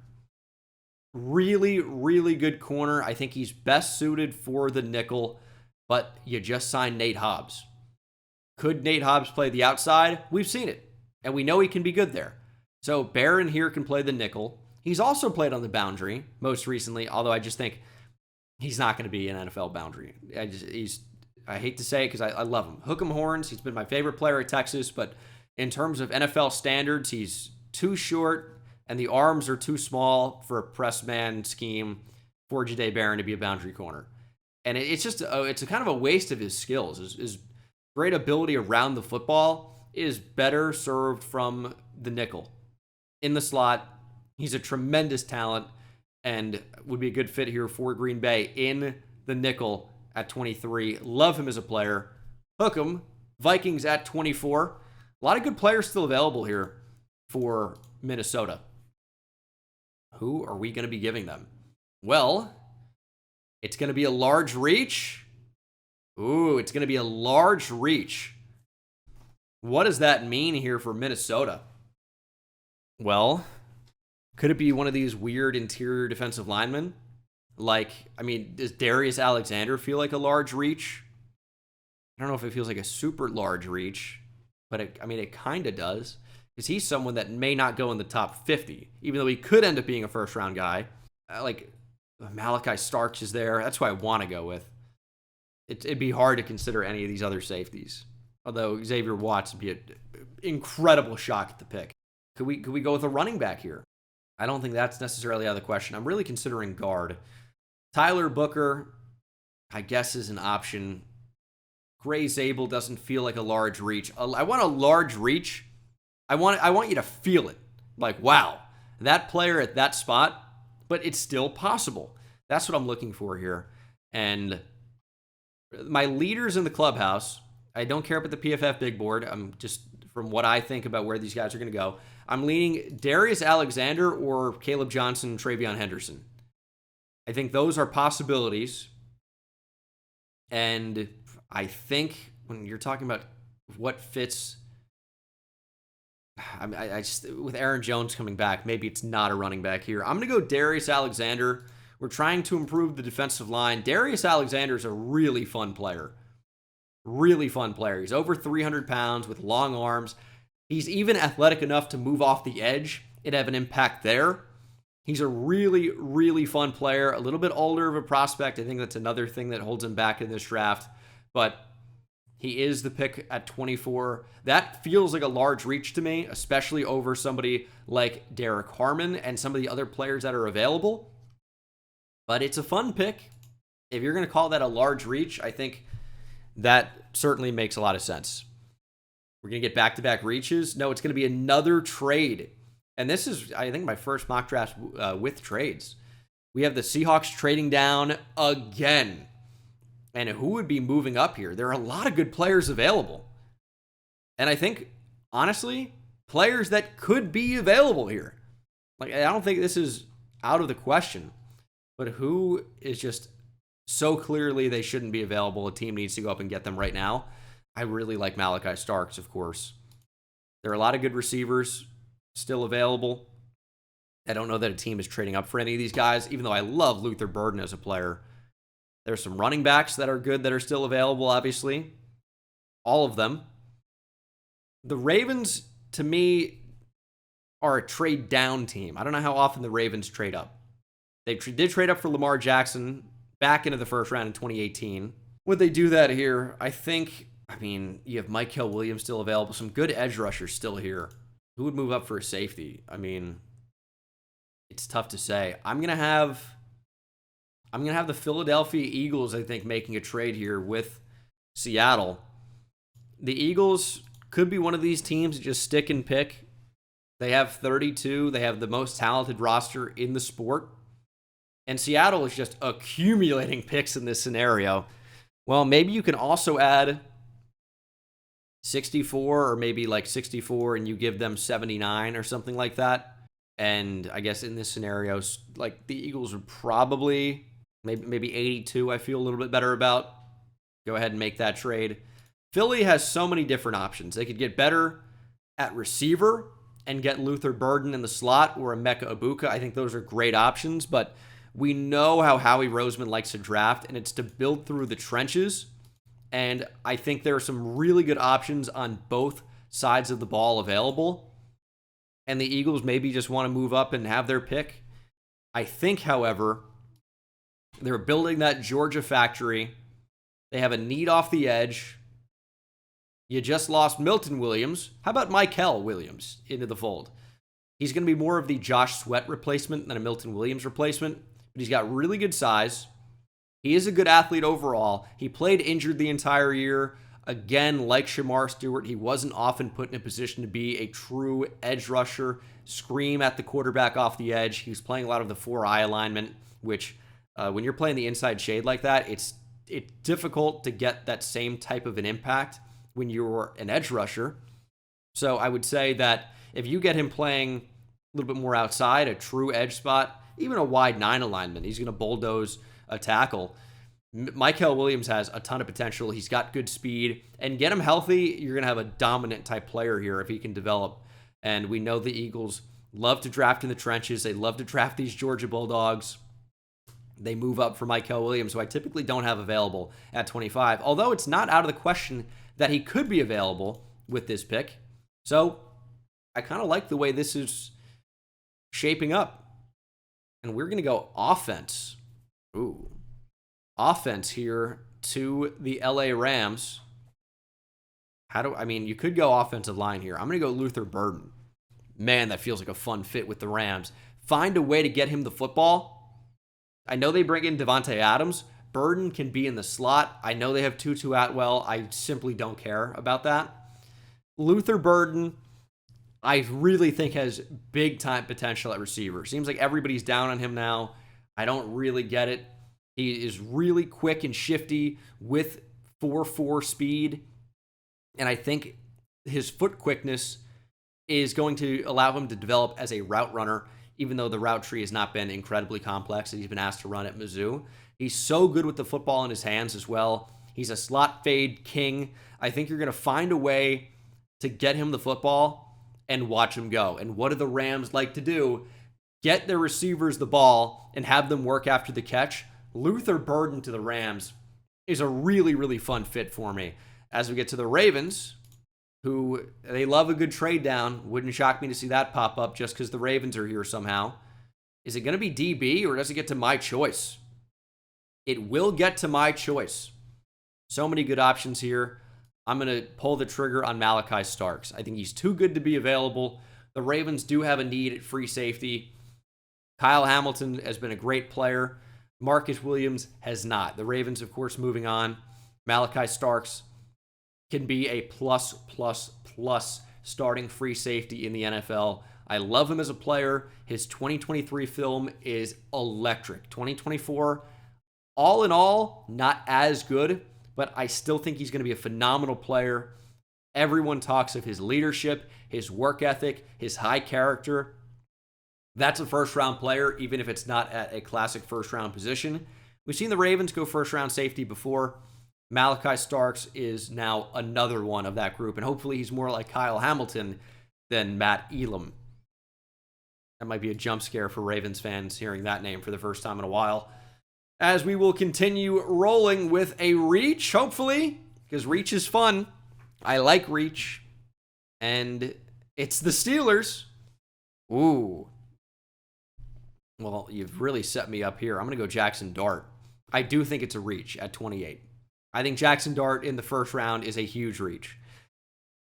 Speaker 1: Really, really good corner. I think he's best suited for the nickel, but you just signed Nate Hobbs. Could Nate Hobbs play the outside? We've seen it, and we know he can be good there. So Barron here can play the nickel. He's also played on the boundary most recently, although I just think he's not going to be an NFL boundary. I hate to say it because I love him. Hook 'em horns. He's been my favorite player at Texas, but in terms of NFL standards, he's too short and the arms are too small for a press man scheme for Jahdae Barron to be a boundary corner. And it's just it's a kind of a waste of his skills. His great ability around the football is better served from the nickel. In the slot, he's a tremendous talent and would be a good fit here for Green Bay in the nickel at 23. Love him as a player. Hook 'em. Vikings at 24. A lot of good players still available here for Minnesota. Who are we going to be giving them? Well, it's going to be a large reach. Ooh, it's going to be a large reach. What does that mean here for Minnesota? Well, could it be one of these weird interior defensive linemen? Does Darius Alexander feel like a large reach? I don't know if it feels like a super large reach. but I mean, it kind of does, because he's someone that may not go in the top 50, even though he could end up being a first-round guy. Like, Malachi Starks is there. That's who I want to go with. It'd be hard to consider any of these other safeties. Although Xavier Watts would be an incredible shock at the pick. Could we go with a running back here? I don't think that's necessarily out of the question. I'm really considering guard. Tyler Booker, I guess, is an option. Gray Zabel doesn't feel like a large reach. I want a large reach. I want you to feel it. Like, wow, that player at that spot, but it's still possible. That's what I'm looking for here. And my leaders in the clubhouse, I don't care about the PFF big board. I'm just, from what I think about where these guys are going to go, I'm leaning Darius Alexander or Caleb Johnson, Travion Henderson. I think those are possibilities. And I think when you're talking about what fits, I just, with Aaron Jones coming back, maybe it's not a running back here. I'm going to go Darius Alexander. We're trying to improve the defensive line. Darius Alexander is a really fun player. Really fun player. He's over 300 pounds with long arms. He's even athletic enough to move off the edge and have an impact there. He's a really, really fun player. A little bit older of a prospect. I think that's another thing that holds him back in this draft. But he is the pick at 24. That feels like a large reach to me, especially over somebody like Derek Harmon and some of the other players that are available. But it's a fun pick. If you're going to call that a large reach, I think that certainly makes a lot of sense. We're going to get back-to-back reaches. No, it's going to be another trade. And this is, I think, my first mock draft with trades. We have the Seahawks trading down again. And who would be moving up here? There are a lot of good players available. And I think, honestly, players that could be available here. Like, I don't think this is out of the question. But who is just so clearly they shouldn't be available? A team needs to go up and get them right now. I really like Malachi Starks, of course. There are a lot of good receivers still available. I don't know that a team is trading up for any of these guys, even though I love Luther Burden as a player. There's some running backs that are good that are still available, obviously. All of them. The Ravens, to me, are a trade down team. I don't know how often the Ravens trade up. They did trade up for Lamar Jackson back into the first round in 2018. Would they do that here? I mean, you have Mykel Williams still available. Some good edge rushers still here. Who would move up for a safety? I mean, it's tough to say. I'm gonna have the Philadelphia Eagles, I think, making a trade here with Seattle. The Eagles could be one of these teams that just stick and pick. They have 32. They have the most talented roster in the sport. And Seattle is just accumulating picks in this scenario. Well, maybe you can also add 64 or maybe like 64 and you give them 79 or something like that. And I guess in this scenario, like the Eagles would probably, maybe 82 I feel a little bit better about. Go ahead and make that trade. Philly has so many different options. They could get better at receiver and get Luther Burden in the slot or Emeka Ibuka. I think those are great options, but we know how Howie Roseman likes to draft, and it's to build through the trenches. And I think there are some really good options on both sides of the ball available. And the Eagles maybe just want to move up and have their pick. I think, however, they're building that Georgia factory. They have a need off the edge. You just lost Milton Williams. How about Mykel Williams into the fold? He's going to be more of the Josh Sweat replacement than a Milton Williams replacement, but he's got really good size. He is a good athlete overall. He played injured the entire year. Again, like Shamar Stewart, he wasn't often put in a position to be a true edge rusher, scream at the quarterback off the edge. He was playing a lot of the 4-eye alignment, which when you're playing the inside shade like that, it's difficult to get that same type of an impact when you're an edge rusher. So I would say that if you get him playing a little bit more outside, a true edge spot, even a wide 9 alignment, he's going to bulldoze a tackle. Mykel Williams has a ton of potential. He's got good speed. And get him healthy, you're going to have a dominant type player here if he can develop. And we know the Eagles love to draft in the trenches. They love to draft these Georgia Bulldogs. They move up for Mykel Williams, who I typically don't have available at 25. Although it's not out of the question that he could be available with this pick. So I kind of like the way this is shaping up. And we're going to go offense. Ooh. Offense here to the LA Rams. You could go offensive line here. I'm going to go Luther Burden. Man, that feels like a fun fit with the Rams. Find a way to get him the football. I know they bring in Devontae Adams. Burden can be in the slot. I know they have Tutu Atwell. I simply don't care about that. Luther Burden, I really think has big-time potential at receiver. Seems like everybody's down on him now. I don't really get it. He is really quick and shifty with 4.4 speed. And I think his foot quickness is going to allow him to develop as a route runner, even though the route tree has not been incredibly complex that he's been asked to run at Mizzou. He's so good with the football in his hands as well. He's a slot fade king. I think you're going to find a way to get him the football and watch him go. And what do the Rams like to do? Get their receivers the ball and have them work after the catch. Luther Burden to the Rams is a really, really fun fit for me. As we get to the Ravens, who they love a good trade down. Wouldn't shock me to see that pop up just because the Ravens are here somehow. Is it going to be DB or does it get to my choice? It will get to my choice. So many good options here. I'm going to pull the trigger on Malachi Starks. I think he's too good to be available. The Ravens do have a need at free safety. Kyle Hamilton has been a great player. Marcus Williams has not. The Ravens, of course, moving on. Malachi Starks can be a plus starting free safety in the NFL. I love him as a player. His 2023 film is electric. 2024, all in all, not as good, but I still think he's going to be a phenomenal player. Everyone talks of his leadership, his work ethic, his high character. That's a first-round player, even if it's not at a classic first-round position. We've seen the Ravens go first-round safety before. Malachi Starks is now another one of that group, and hopefully he's more like Kyle Hamilton than Matt Elam. That might be a jump scare for Ravens fans hearing that name for the first time in a while. As we will continue rolling with a reach, hopefully, because reach is fun. I like reach, and it's the Steelers. Ooh. Well, you've really set me up here. I'm going to go Jackson Dart. I do think it's a reach at 28. I think Jackson Dart in the first round is a huge reach.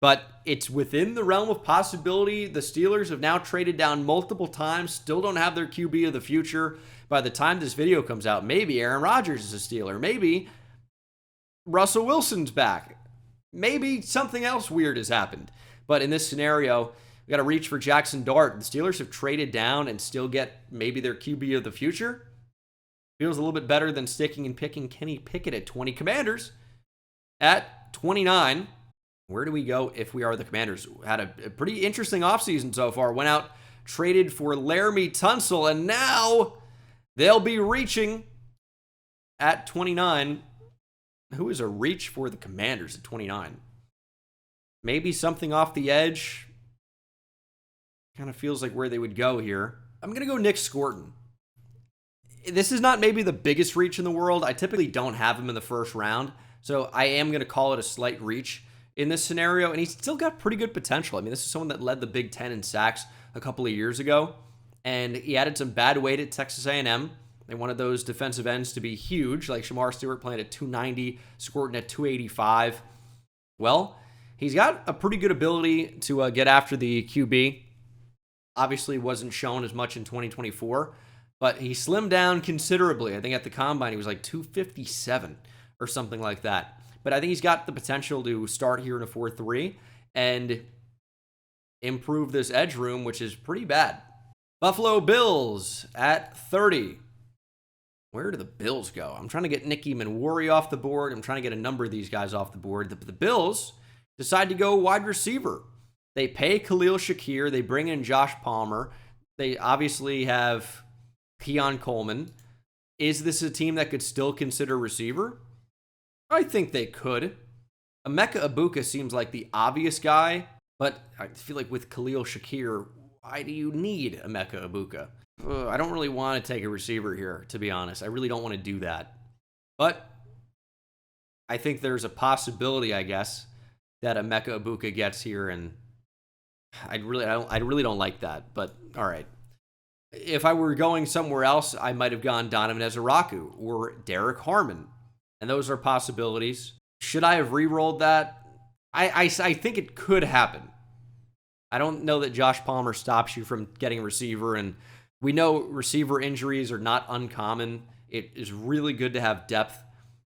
Speaker 1: But it's within the realm of possibility. The Steelers have now traded down multiple times, still don't have their QB of the future. By the time this video comes out, maybe Aaron Rodgers is a Steeler. Maybe Russell Wilson's back. Maybe something else weird has happened. But in this scenario, we got to reach for Jackson Dart. The Steelers have traded down and still get maybe their QB of the future. Feels a little bit better than sticking and picking Kenny Pickett at 20. Commanders at 29. Where do we go if we are the Commanders? Had a pretty interesting offseason so far. Went out, traded for Laramie Tunsil, and now they'll be reaching at 29. Who is a reach for the Commanders at 29? Maybe something off the edge. Kind of feels like where they would go here. I'm going to go Nick Scorton. This is not maybe the biggest reach in the world. I typically don't have him in the first round, so I am going to call it a slight reach in this scenario, and he's still got pretty good potential. I mean, this is someone that led the Big Ten in sacks a couple of years ago, and he added some bad weight at Texas A&M. They wanted those defensive ends to be huge, like Shamar Stewart playing at 290, Scorton at 285. Well, he's got a pretty good ability to get after the QB. Obviously wasn't shown as much in 2024, but he slimmed down considerably. I think at the Combine, he was like 257 or something like that. But I think he's got the potential to start here in a 4-3 and improve this edge room, which is pretty bad. Buffalo Bills at 30. Where do the Bills go? I'm trying to get Nicky Manwari off the board. I'm trying to get a number of these guys off the board. The Bills decide to go wide receiver. They pay Khalil Shakir. They bring in Josh Palmer. They obviously have Keon Coleman. Is this a team that could still consider receiver? I think they could. Emeka Ibuka seems like the obvious guy, but I feel like with Khalil Shakir, why do you need Emeka Ibuka? I don't really want to take a receiver here, to be honest. I really don't want to do that. But I think there's a possibility, I guess, that Emeka Ibuka gets here, and I really don't like that. But all right. If I were going somewhere else, I might have gone Donovan Ezeraku or Derek Harmon. And those are possibilities. Should I have re-rolled that? I think it could happen. I don't know that Josh Palmer stops you from getting a receiver, and we know receiver injuries are not uncommon. It is really good to have depth,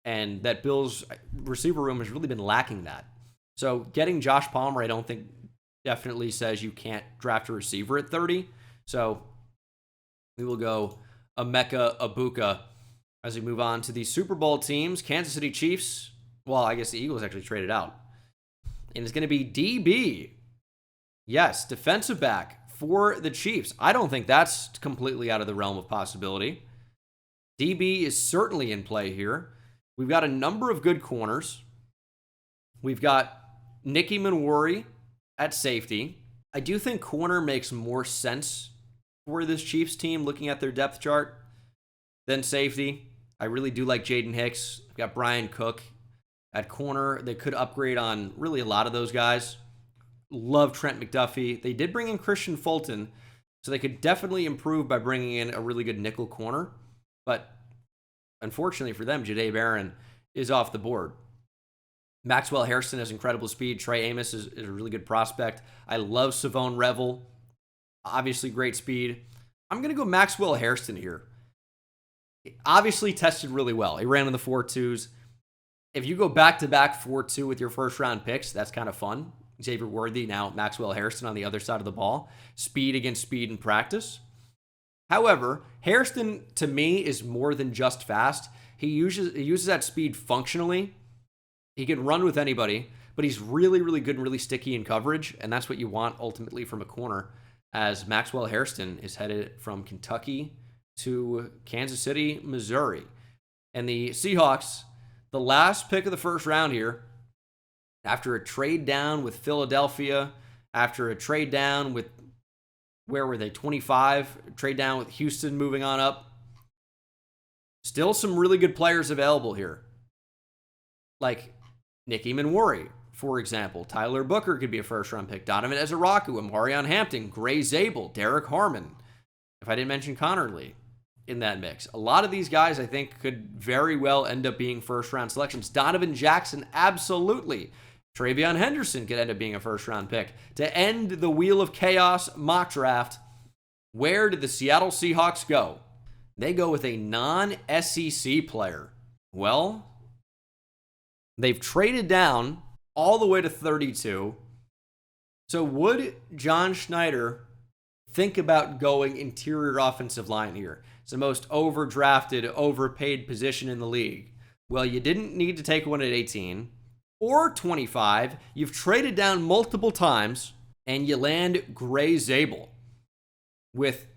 Speaker 1: and that Bills receiver room has really been lacking that. So getting Josh Palmer, I don't think definitely says you can't draft a receiver at 30. So we will go Emeka Ibuka as we move on to the Super Bowl teams. Kansas City Chiefs. Well, I guess the Eagles actually traded out. And it's going to be DB. Yes, defensive back for the Chiefs. I don't think that's completely out of the realm of possibility. DB is certainly in play here. We've got a number of good corners. We've got Nicky Manwari at safety. I do think corner makes more sense for this Chiefs team looking at their depth chart than safety. I really do like Jaden Hicks. We've got Brian Cook at corner. They could upgrade on really a lot of those guys. Love Trent McDuffie. They did bring in Christian Fulton, so they could definitely improve by bringing in a really good nickel corner. But unfortunately for them, Jahdae Barron is off the board. Maxwell Hairston has incredible speed. Trey Amos is a really good prospect. I love Savone Revel. Obviously, great speed. I'm going to go Maxwell Hairston here. Obviously, tested really well. He ran in the 4.2s. If you go back-to-back 4.2 with your first-round picks, that's kind of fun. Xavier Worthy, now Maxwell Hairston on the other side of the ball. Speed against speed in practice. However, Hairston, to me, is more than just fast. He uses that speed functionally. He can run with anybody, but he's really, really good and really sticky in coverage, and that's what you want ultimately from a corner, as Maxwell Hairston is headed from Kentucky to Kansas City, Missouri. And the Seahawks, the last pick of the first round here, after a trade down with Philadelphia, after a trade down with, where were they, 25, trade down with Houston moving on up. Still some really good players available here. Like Nicky Manwari, for example. Tyler Booker could be a first-round pick. Donovan Ezeraku, Amarion Hampton, Gray Zabel, Derek Harmon. If I didn't mention Connerly in that mix. A lot of these guys, I think, could very well end up being first-round selections. Donovan Jackson, absolutely. Travion Henderson could end up being a first-round pick. To end the Wheel of Chaos mock draft, where did the Seattle Seahawks go? They go with a non-SEC player. Well, they've traded down all the way to 32. So would John Schneider think about going interior offensive line here? It's the most overdrafted, overpaid position in the league. Well, you didn't need to take one at 18 or 25. You've traded down multiple times, and you land Gray Zabel with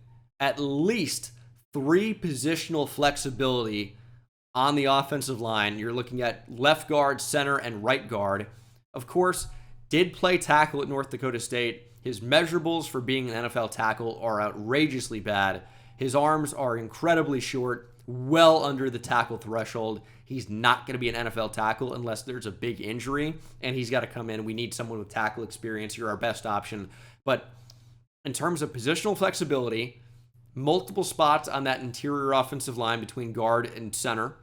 Speaker 1: at least 3 positional flexibility on the offensive line. You're looking at left guard, center, and right guard. Of course, did play tackle at North Dakota State. His measurables for being an NFL tackle are outrageously bad. His arms are incredibly short, well under the tackle threshold. He's not going to be an NFL tackle unless there's a big injury, and he's got to come in. We need someone with tackle experience. You're our best option. But in terms of positional flexibility, multiple spots on that interior offensive line between guard and center.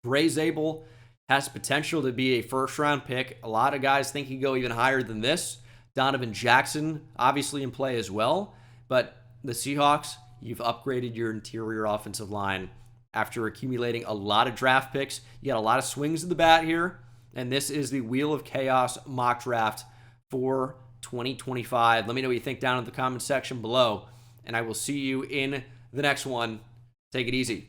Speaker 1: Gray Zabel has potential to be a first-round pick. A lot of guys think he'd go even higher than this. Donovan Jackson, obviously in play as well. But the Seahawks, you've upgraded your interior offensive line after accumulating a lot of draft picks. You got a lot of swings of the bat here. And this is the Wheel of Chaos mock draft for 2025. Let me know what you think down in the comment section below. And I will see you in the next one. Take it easy.